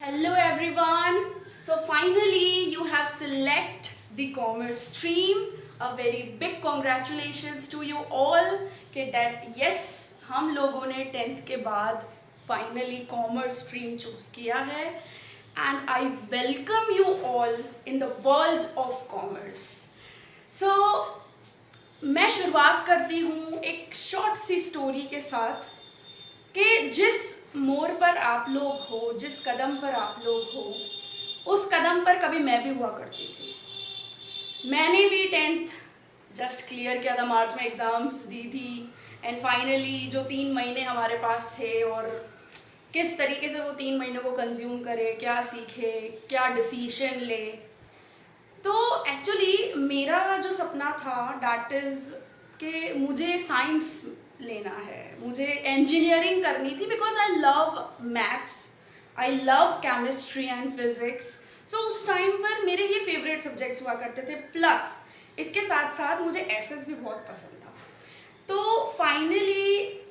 Hello everyone. So finally you have select the commerce stream. A very big congratulations to you all कि that yes हम लोगों ने 10th के बाद finally commerce stream choose किया है and I welcome you all in the world of commerce. So मैं शुरुआत करती हूँ एक शॉर्ट सी स्टोरी के साथ कि जिस मोड़ पर आप लोग हो, जिस कदम पर आप लोग हो, उस कदम पर कभी मैं भी हुआ करती थी। मैंने भी 10th जस्ट क्लियर किया था, मार्च में एग्ज़ाम्स दी थी एंड फाइनली जो 3 महीने हमारे पास थे और किस तरीके से वो 3 महीनों को कंज्यूम करे, क्या सीखे, क्या डिसीजन ले। तो एक्चुअली मेरा जो सपना था डैट इज़ कि मुझे साइंस लेना है, मुझे इंजीनियरिंग करनी थी because I love maths, I love chemistry and physics. So उस टाइम पर मेरे ये फेवरेट सब्जेक्ट्स हुआ करते थे, प्लस इसके साथ साथ मुझे एसएस भी बहुत पसंद था। तो फाइनली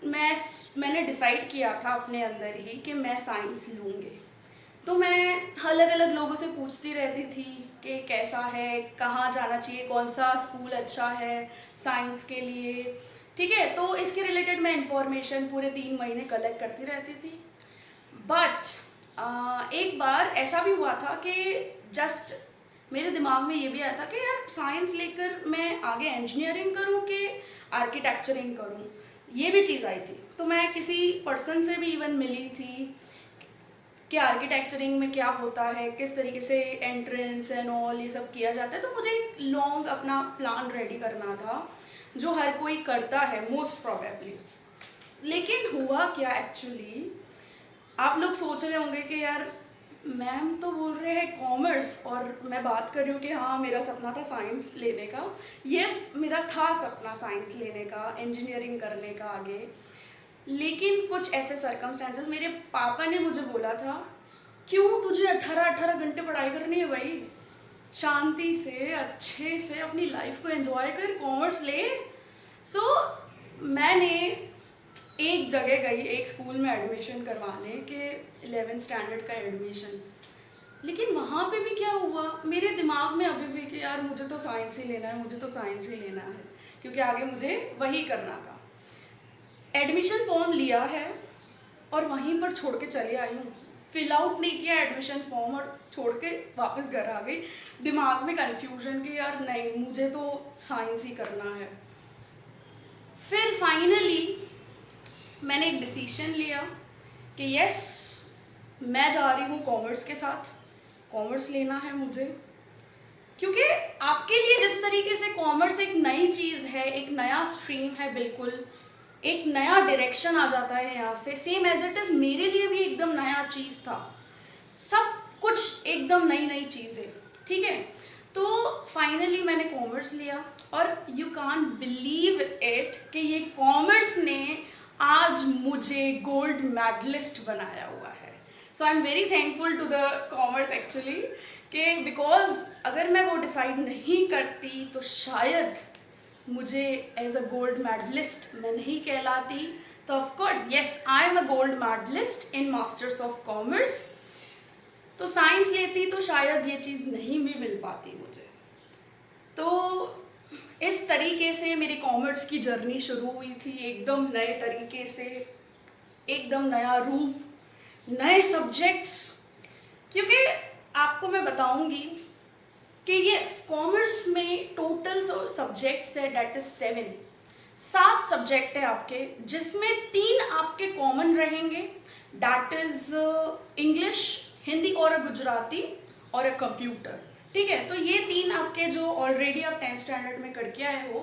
मैंने डिसाइड किया था अपने अंदर ही कि मैं साइंस लूँगी। तो मैं अलग अलग लोगों से पूछती रहती थी कि कैसा है, कहाँ जाना चाहिए, कौन सा स्कूल अच्छा है साइंस के लिए, ठीक है। तो इसके रिलेटेड मैं इंफॉर्मेशन पूरे 3 महीने कलेक्ट करती रहती थी। बट एक बार ऐसा भी हुआ था कि जस्ट मेरे दिमाग में ये भी आया था कि यार साइंस लेकर मैं आगे इंजीनियरिंग करूं कि आर्किटेक्चरिंग करूं, ये भी चीज़ आई थी। तो मैं किसी पर्सन से भी इवन मिली थी कि आर्किटेक्चरिंग में क्या होता है, किस तरीके से एंट्रेंस एंड ऑल ये सब किया जाता है। तो मुझे एक लॉन्ग अपना प्लान रेडी करना था जो हर कोई करता है मोस्ट प्रोबेबली। लेकिन हुआ क्या एक्चुअली, आप लोग सोच रहे होंगे कि यार मैम तो बोल रहे हैं कॉमर्स और मैं बात कर रही हूँ कि हाँ मेरा सपना था साइंस लेने का। यस, मेरा था सपना साइंस लेने का, इंजीनियरिंग करने का आगे। लेकिन कुछ ऐसे सर्कमस्टेंसेस, मेरे पापा ने मुझे बोला था क्यों तुझे 18 घंटे पढ़ाई करनी है भाई, शांति से अच्छे से अपनी लाइफ को एंजॉय कर, कॉमर्स ले। सो मैंने एक जगह गई, एक स्कूल में एडमिशन करवाने के 11th स्टैंडर्ड का एडमिशन। लेकिन वहाँ पे भी क्या हुआ, मेरे दिमाग में अभी भी कि यार मुझे तो साइंस ही लेना है, मुझे तो साइंस ही लेना है, क्योंकि आगे मुझे वही करना था। एडमिशन फॉर्म लिया है और वहीं पर छोड़ के चले आई हूँ, फिल आउट नहीं किया एडमिशन फॉर्म और छोड़ के वापस घर आ गई। दिमाग में कन्फ्यूजन कि यार नहीं, मुझे तो साइंस ही करना है। फिर फाइनली मैंने एक डिसीजन लिया कि यस मैं जा रही हूँ कॉमर्स के साथ, कॉमर्स लेना है मुझे। क्योंकि आपके लिए जिस तरीके से कॉमर्स एक नई चीज़ है, एक नया स्ट्रीम है, बिल्कुल एक नया डायरेक्शन आ जाता है यहाँ से, सेम एज इट इज़ मेरे लिए भी एकदम नया चीज़ था, सब कुछ एकदम नई नई चीज़ें, ठीक है। तो फाइनली मैंने कॉमर्स लिया और यू कांट बिलीव इट कि ये कॉमर्स ने आज मुझे गोल्ड मेडलिस्ट बनाया हुआ है। So I am very thankful to the commerce actually कि बिकॉज अगर मैं वो डिसाइड नहीं करती तो शायद मुझे एज अ गोल्ड मेडलिस्ट मैं नहीं कहलाती। तो of course yes, I am a gold medalist in masters of commerce. तो साइंस लेती तो शायद ये चीज़ नहीं भी मिल पाती मुझे। तो इस तरीके से मेरी कॉमर्स की जर्नी शुरू हुई थी, एकदम नए तरीके से, एकदम नया रूप, नए सब्जेक्ट्स। क्योंकि आपको मैं बताऊंगी कि ये कॉमर्स में टोटल सब्जेक्ट्स है डेट इज 7 सब्जेक्ट है आपके, जिसमें 3 आपके कॉमन रहेंगे, डेट इज इंग्लिश, हिंदी और गुजराती और कंप्यूटर, ठीक है। तो ये 3 आपके जो ऑलरेडी आप 10th स्टैंडर्ड में करके आए हो,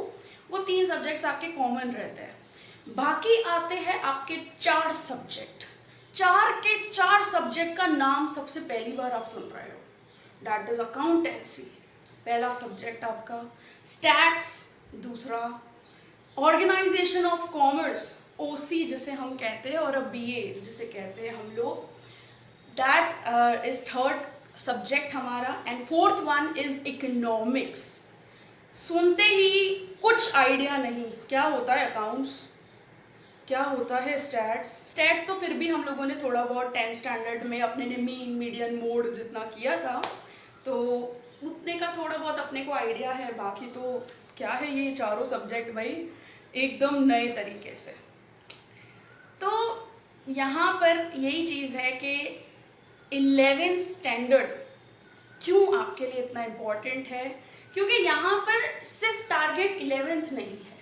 वो 3 सब्जेक्ट्स आपके कॉमन रहते हैं। बाकी आते हैं आपके 4 सब्जेक्ट। 4 के 4 सब्जेक्ट का नाम सबसे पहली बार आप सुन रहे हो, डेट इज अकाउंटेंसी पहला सब्जेक्ट आपका, स्टैट्स दूसरा, ऑर्गेनाइजेशन ऑफ कॉमर्स ओसी जिसे हम कहते हैं, और बीए जिसे कहते हैं हम लोग, दैट इज थर्ड सब्जेक्ट हमारा। And fourth one is economics. सुनते ही कुछ आइडिया नहीं क्या होता है अकाउंट्स, क्या होता है स्टैट्स। स्टैट्स तो फिर भी हम लोगों ने थोड़ा बहुत 10th स्टैंडर्ड में अपने ने मीन मीडियन मोड जितना किया था, तो उतने का थोड़ा बहुत अपने को आइडिया है। बाकी तो क्या है, ये चारों सब्जेक्ट भाई एकदम नए तरीके से। तो यहाँ पर यही चीज़ है कि 11th स्टैंडर्ड क्यों आपके लिए इतना इम्पोर्टेंट है, क्योंकि यहाँ पर सिर्फ टारगेट 11th नहीं है,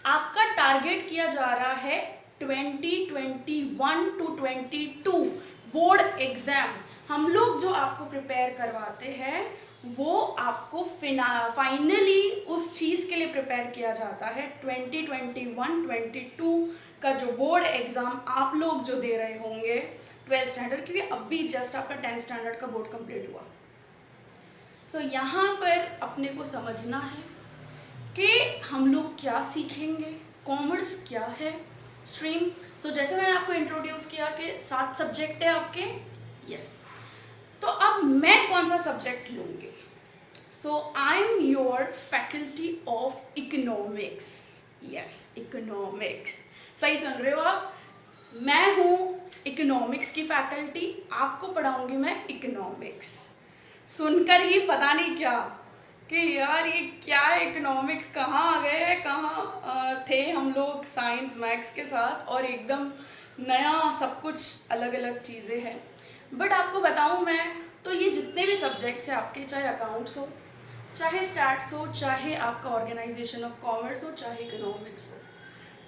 आपका टारगेट किया जा रहा है 2021 टू 22 बोर्ड एग्जाम। हम लोग जो आपको प्रिपेयर करवाते हैं वो आपको फाइनली उस चीज़ के लिए प्रिपेयर किया जाता है। 2021-22 का जो बोर्ड एग्ज़ाम आप लोग जो दे रहे होंगे 12th स्टैंडर्ड, क्योंकि अभी जस्ट आपका 10th स्टैंडर्ड का बोर्ड कंप्लीट हुआ। सो यहाँ पर अपने को समझना है कि हम लोग क्या सीखेंगे, कॉमर्स क्या है स्ट्रीम। सो जैसे मैंने आपको इंट्रोड्यूस किया कि 7 सब्जेक्ट है आपके, यस। तो अब मैं कौन सा सब्जेक्ट लूँगी? So I am your faculty of economics. Yes, economics, सही सुन रहे हो आप। मैं हूँ इकोनॉमिक्स की फैकल्टी, आपको पढ़ाऊँगी मैं इकोनॉमिक्स। सुनकर ही पता नहीं क्या कि यार ये क्या है इकोनॉमिक्स, कहाँ आ गए हैं, कहाँ थे हम लोग साइंस मैथ्स के साथ, और एकदम नया सब कुछ अलग अलग चीज़ें हैं। बट आपको बताऊँ मैं तो ये जितने भी सब्जेक्ट्स हैं आपके, चाहे अकाउंट्स हो, चाहे स्टैट्स हो, चाहे आपका ऑर्गेनाइजेशन ऑफ कॉमर्स हो, चाहे इकोनॉमिक्स हो,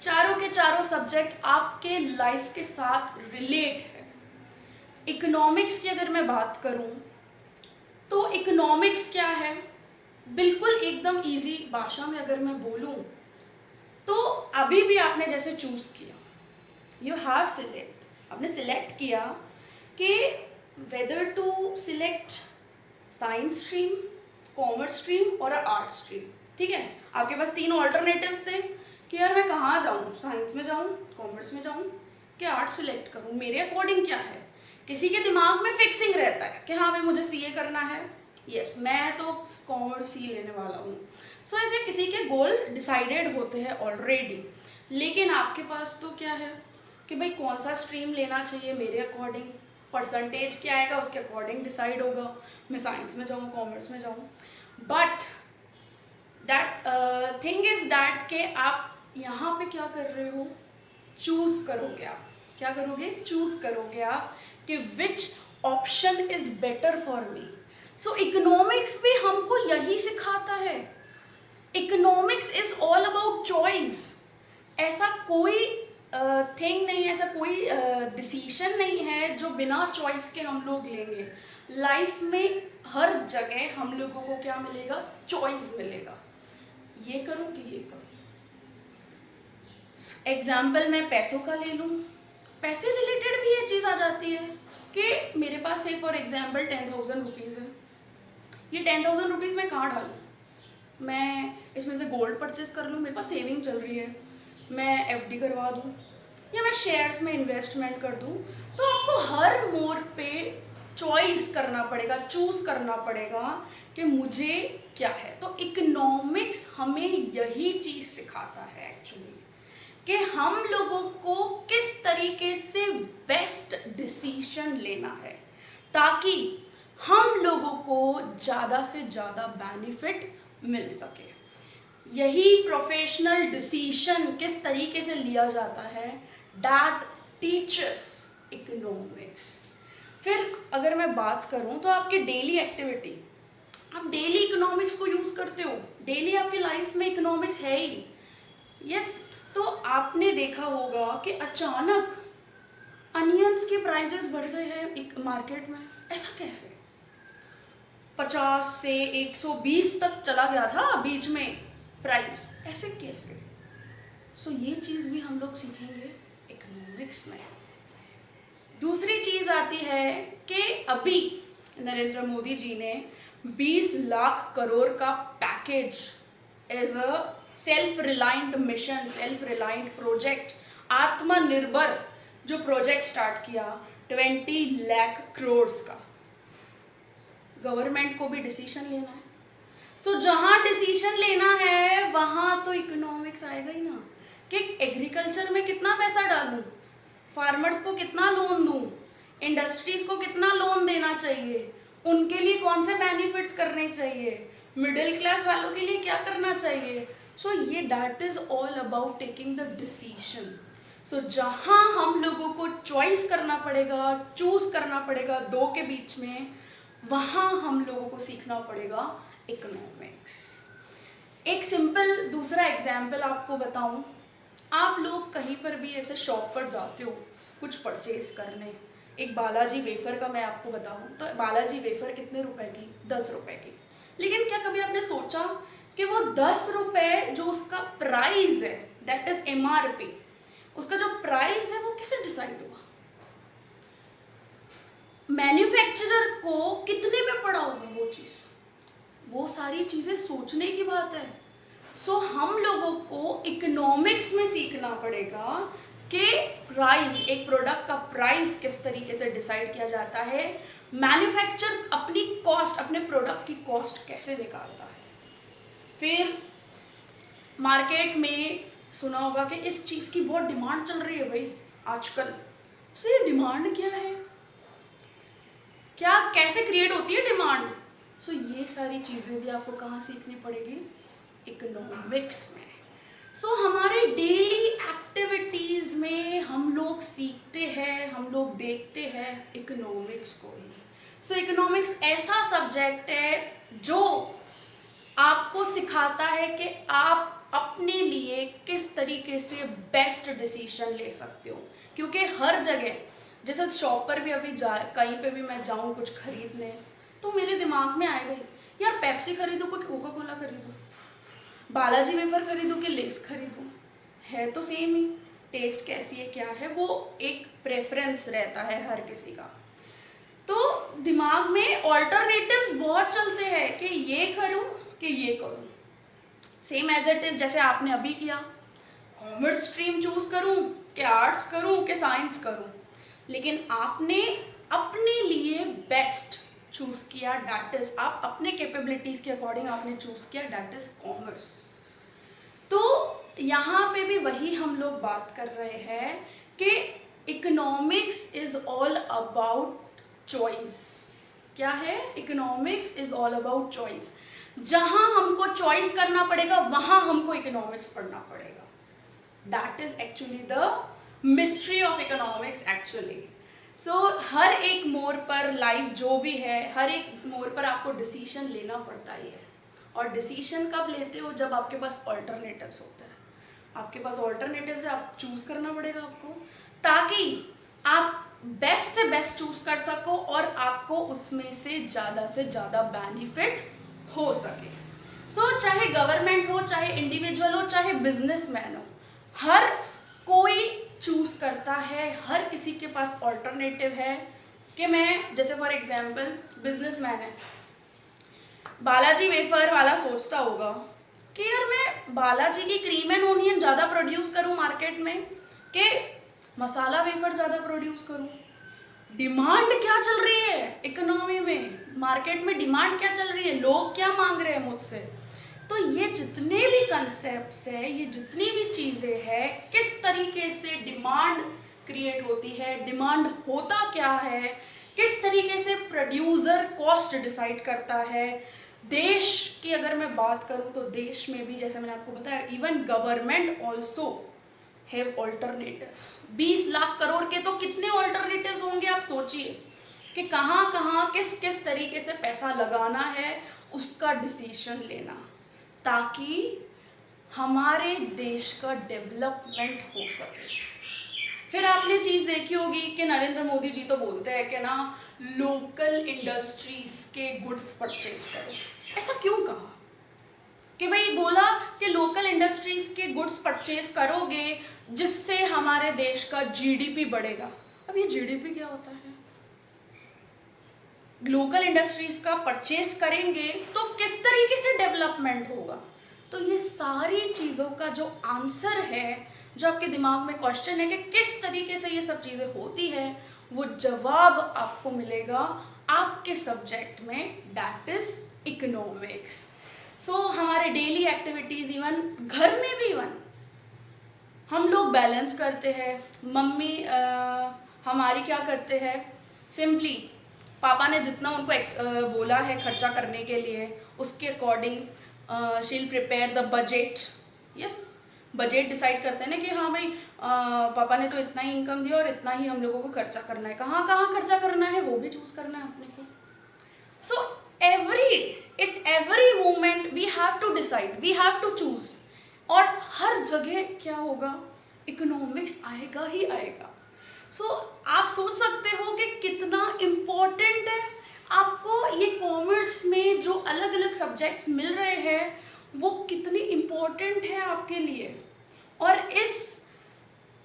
चारों के चारों सब्जेक्ट आपके लाइफ के साथ रिलेट है। इकोनॉमिक्स की अगर मैं बात करूँ तो इकोनॉमिक्स क्या है, बिल्कुल एकदम इजी भाषा में अगर मैं बोलूं तो अभी भी आपने जैसे चूज किया, यू हैव सिलेक्ट, आपने सिलेक्ट किया कि whether to select science stream, commerce stream और आर्ट स्ट्रीम। ठीक है, आपके पास 3 ऑल्टरनेटिव्स थे कि यार मैं कहाँ जाऊँ, साइंस में जाऊँ, कॉमर्स में जाऊँ, कि आर्ट सिलेक्ट करूँ, मेरे अकॉर्डिंग क्या है। किसी के दिमाग में फिक्सिंग रहता है कि हाँ भाई मुझे सीए करना है, यस मैं तो कॉमर्स ही लेने वाला हूँ। सो ऐसे किसी के गोल डिसाइडेड होते हैं ऑलरेडी, लेकिन आपके पास तो क्या है कि भाई कौन सा स्ट्रीम लेना चाहिए मेरे अकॉर्डिंग, परसेंटेज क्या आएगा उसके अकॉर्डिंग डिसाइड होगा, मैं साइंस में जाऊँ, कॉमर्स में जाऊँ। But that thing is that के आप यहाँ पे क्या कर रहे हो, चूज करोगे। आप क्या करोगे, चूज करोगे आप कि which option is better for me. So economics भी हमको यही सिखाता है। Economics is all about choice. ऐसा कोई थिंग नहीं है, ऐसा कोई डिसीजन नहीं है जो बिना चॉइस के हम लोग लेंगे। लाइफ में हर जगह हम लोगों को क्या मिलेगा, चॉइस मिलेगा, ये करूँ कि ये करूँ। एग्जाम्पल मैं पैसों का ले लूँ, पैसे रिलेटेड भी ये चीज़ आ जाती है कि मेरे पास से फॉर एग्जाम्पल 10,000 रुपीज़ है, ये 10,000 रुपीज़ मैं कहाँ डालूँ, मैं इसमें से गोल्ड परचेज कर लूँ, मेरे पास सेविंग चल रही है, मैं एफडी करवा दूँ, या मैं शेयर्स में इन्वेस्टमेंट कर दूँ। तो आपको हर मोड़ पे चॉइस करना पड़ेगा, चूज करना पड़ेगा कि मुझे क्या है। तो इकोनॉमिक्स हमें यही चीज़ सिखाता है एक्चुअली कि हम लोगों को किस तरीके से बेस्ट डिसीजन लेना है ताकि हम लोगों को ज़्यादा से ज़्यादा बेनिफिट मिल सके। यही प्रोफेशनल डिसीजन किस तरीके से लिया जाता है, दैट टीचर्स इकोनॉमिक्स। फिर अगर मैं बात करूं तो आपकी डेली एक्टिविटी, आप डेली इकोनॉमिक्स को यूज़ करते हो, डेली आपकी लाइफ में इकोनॉमिक्स है ही, यस। तो आपने देखा होगा कि अचानक अनियंस के प्राइसेस बढ़ गए हैं एक मार्केट में, ऐसा कैसे? 50 से 120 तक चला गया था बीच में प्राइस, ऐसे कैसे? सो ये चीज़ भी हम लोग सीखेंगे इकोनॉमिक्स में। दूसरी चीज़ आती है कि अभी नरेंद्र मोदी जी ने 20 लाख करोड़ का package as a self reliant mission, self reliant project, आत्मनिर्भर जो प्रोजेक्ट स्टार्ट किया 20 लाख करोड़ का। गवर्नमेंट को भी डिसीजन लेना है, सो जहां डिसीजन लेना है वहां तो इकोनॉमिक्स आएगा ही ना कि एग्रीकल्चर में कितना पैसा डालूं, फार्मर्स को कितना लोन दूं, इंडस्ट्रीज को कितना लोन देना चाहिए, उनके लिए कौन से बेनिफिट्स करने चाहिए, मिडिल क्लास वालों के लिए क्या करना चाहिए। सो ये that is all about taking the decision. So जहाँ हम लोगों को चॉइस करना पड़ेगा, चूज करना पड़ेगा दो के बीच में, वहाँ हम लोगों को सीखना पड़ेगा इकोनॉमिक्स। एक सिंपल दूसरा एग्जाम्पल आपको बताऊं, आप लोग कहीं पर भी ऐसे शॉप पर जाते हो कुछ परचेज करने, एक बालाजी वेफर का मैं आपको बताऊं तो बालाजी वेफर कितने रुपए की, 10 रुपए की। लेकिन क्या कभी आपने सोचा कि वो 10 रुपए जो उसका प्राइस है, दैट इज MRP, उसका जो प्राइस है वो कैसे डिसाइड हुआ, मैन्युफैक्चरर को कितने में पड़ा होगा वो चीज, वो सारी चीजें सोचने की बात है। सो हम लोगों को इकोनॉमिक्स में सीखना पड़ेगा कि प्राइस, एक प्रोडक्ट का प्राइस किस तरीके से डिसाइड किया जाता है, मैन्युफैक्चर अपनी कॉस्ट, अपने प्रोडक्ट की कॉस्ट कैसे निकालता है। फिर मार्केट में सुना होगा कि इस चीज की बहुत डिमांड चल रही है भाई आजकल। सो ये डिमांड क्या है, क्या कैसे क्रिएट होती है डिमांड। सो ये सारी चीजें भी आपको कहाँ सीखनी पड़ेगी, इकोनॉमिक्स में। सो हमारे डेली एक्टिविटीज में हम लोग सीखते हैं, हम लोग देखते हैं इकोनॉमिक्स को ही। सो इकोनॉमिक्स ऐसा सब्जेक्ट है जो आपको सिखाता है कि आप अपने लिए किस तरीके से बेस्ट डिसीजन ले सकते हो। क्योंकि हर जगह, जैसे शॉप पर भी अभी कहीं पे भी मैं जाऊं कुछ खरीदने, तो मेरे दिमाग में आएगा यार पेप्सी खरीदूं कि कोका कोला खरीदूं, बालाजी वेफर खरीदूं कि लेस खरीदूं, है तो सेम ही, टेस्ट कैसी है क्या है वो एक प्रेफरेंस रहता है हर किसी का। तो दिमाग में ऑल्टरनेटिव्स बहुत चलते हैं कि ये करूं कि ये करूं, सेम एज इट इज जैसे आपने अभी किया, कॉमर्स स्ट्रीम चूज करूं कि आर्ट्स करूं कि साइंस करूं, लेकिन आपने अपने लिए बेस्ट चूज किया, दैट इज आप अपने कैपेबिलिटीज के अकॉर्डिंग आपने चूज किया, दैट इज कॉमर्स। तो यहाँ पे भी वही हम लोग बात कर रहे हैं कि economics is all about choice. क्या है, economics is all about choice. जहां हमको चॉइस करना पड़ेगा वहां हमको इकोनॉमिक्स पढ़ना पड़ेगा, that is actually the mystery of economics actually. So हर एक मोड़ पर लाइफ जो भी है, हर एक मोड़ पर आपको डिसीजन लेना पड़ता ही है। और डिसीजन कब लेते हो, जब आपके पास ऑल्टरनेटिव्स होते हैं, आपके पास ऑल्टरनेटिव्स है, आप चूज करना पड़ेगा आपको, ताकि आप बेस्ट से बेस्ट चूज कर सको और आपको उसमें से ज़्यादा बेनिफिट हो सके। सो चाहे गवर्नमेंट हो, चाहे इंडिविजुअल हो, चाहे बिजनेसमैन हो, हर कोई चूज करता है, हर किसी के पास ऑल्टरनेटिव है। कि मैं जैसे फॉर एग्जांपल बिजनेसमैन है, बालाजी वेफर वाला सोचता होगा कि यार मैं बालाजी की क्रीम एंड ओनियन ज़्यादा प्रोड्यूस करूं मार्केट में कि मसाला वेफर ज़्यादा प्रोड्यूस करूं। डिमांड क्या चल रही है इकोनॉमी में, मार्केट में डिमांड क्या चल रही है, लोग क्या मांग रहे हैं मुझसे। तो ये जितने भी कंसेप्ट्स है, ये जितनी भी चीज़ें हैं, किस तरीके से डिमांड क्रिएट होती है, डिमांड होता क्या है, किस तरीके से प्रोड्यूसर कॉस्ट डिसाइड करता है। देश की अगर मैं बात करूं तो देश में भी जैसे मैंने आपको बताया, even government also have alternatives. 20 lakh crore के तो कितने ऑल्टरनेटिव्स होंगे, आप सोचिए कि कहाँ कहाँ किस किस तरीके से पैसा लगाना है, उसका डिसीजन लेना, ताकि हमारे देश का डेवलपमेंट हो सके। फिर आपने चीज़ देखी होगी कि नरेंद्र मोदी जी तो बोलते हैं कि ना लोकल इंडस्ट्रीज के गुड्स परचेज करो। ऐसा क्यों कहा कि भाई बोला कि लोकल इंडस्ट्रीज के गुड्स परचेज करोगे जिससे हमारे देश का जीडीपी बढ़ेगा। अब ये जीडीपी क्या होता है, लोकल इंडस्ट्रीज का परचेज करेंगे तो किस तरीके से डेवलपमेंट होगा। तो ये सारी चीज़ों का जो आंसर है, जो आपके दिमाग में क्वेश्चन है कि किस तरीके से ये सब चीज़ें होती है, वो जवाब आपको मिलेगा आपके सब्जेक्ट में, दैट इज इकोनॉमिक्स। सो हमारे डेली एक्टिविटीज, इवन घर में भी, इवन हम लोग बैलेंस करते हैं। मम्मी हमारी क्या करते हैं, सिंपली पापा ने जितना उनको बोला है खर्चा करने के लिए, उसके अकॉर्डिंग शील prepare the budget. Yes, budget decide करते हैं ना कि हाँ भाई पापा ने तो इतना ही इनकम दिया और इतना ही हम लोगों को खर्चा करना है। कहाँ कहाँ खर्चा करना है वो भी चूज करना है अपने को। सो every moment we have to decide, we have to choose। और हर जगह क्या होगा, इकोनॉमिक्स आएगा ही आएगा। सो आप सोच सकते हो कि कितना इम्पोर्टेंट है आपको ये कॉमर्स में जो अलग अलग सब्जेक्ट्स मिल रहे हैं वो कितनी इम्पोर्टेंट है आपके लिए। और इस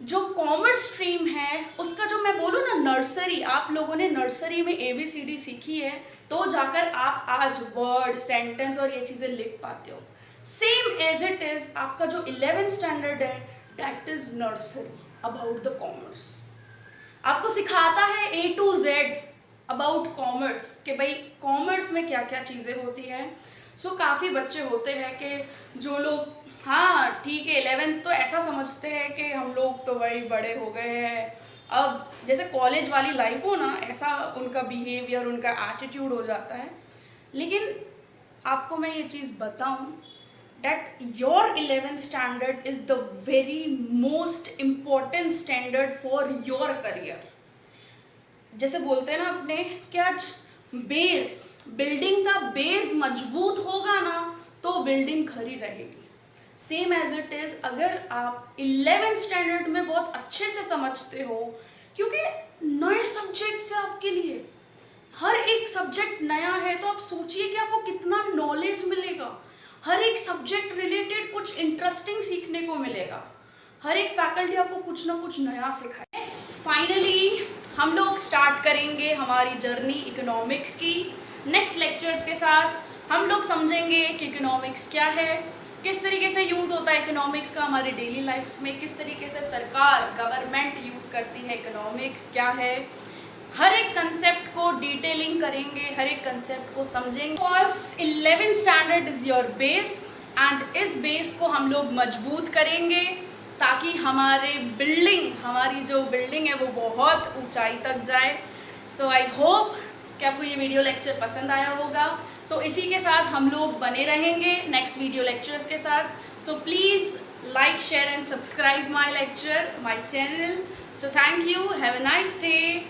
जो कॉमर्स स्ट्रीम है उसका जो मैं बोलूँ ना नर्सरी, आप लोगों ने नर्सरी में ABCD सीखी है तो जाकर आप आज वर्ड, सेंटेंस और ये चीज़ें लिख पाते हो। सेम एज इट इज आपका जो 11th स्टैंडर्ड है that is nursery about the commerce. आपको सिखाता है A to Z about commerce कि भाई कॉमर्स में क्या क्या चीज़ें होती है। सो काफ़ी बच्चे होते हैं कि जो लोग हाँ ठीक है 11th तो ऐसा समझते हैं कि हम लोग तो बड़े बड़े हो गए हैं, अब जैसे कॉलेज वाली लाइफ हो ना ऐसा उनका बिहेवियर, उनका एटीट्यूड हो जाता है। लेकिन आपको मैं ये चीज़ बताऊं that your 11th standard is the very most important standard for your career। जैसे बोलते हैं ना अपने कि आज बेस, बिल्डिंग का बेस मजबूत होगा ना तो बिल्डिंग खड़ी रहेगी। सेम एज इट इज अगर आप 11th स्टैंडर्ड में बहुत अच्छे से समझते हो, क्योंकि नए सब्जेक्ट है आपके लिए, हर एक सब्जेक्ट नया है तो आप सोचिए कि आपको कितना नॉलेज मिलेगा। हर एक सब्जेक्ट रिलेटेड कुछ इंटरेस्टिंग सीखने को मिलेगा, हर एक फैकल्टी आपको कुछ ना कुछ नया सिखाए। फाइनली हम लोग स्टार्ट करेंगे हमारी जर्नी इकोनॉमिक्स की। नेक्स्ट लेक्चर्स के साथ हम लोग समझेंगे कि इकोनॉमिक्स क्या है, किस तरीके से यूज़ होता है इकोनॉमिक्स का हमारी डेली लाइफ्स में, किस तरीके से सरकार गवर्नमेंट यूज़ करती है इकोनॉमिक्स क्या है। हर एक कंसेप्ट को डिटेलिंग करेंगे, हर एक कंसेप्ट को समझेंगे। Because 11th standard is your base and इस बेस को हम लोग मजबूत करेंगे ताकि हमारी जो बिल्डिंग है वो बहुत ऊंचाई तक जाए। सो आई होप कि आपको ये वीडियो लेक्चर पसंद आया होगा। सो इसी के साथ हम लोग बने रहेंगे नेक्स्ट वीडियो लेक्चर्स के साथ। So please like, share and subscribe my lecture, my channel. So thank you, have a nice day.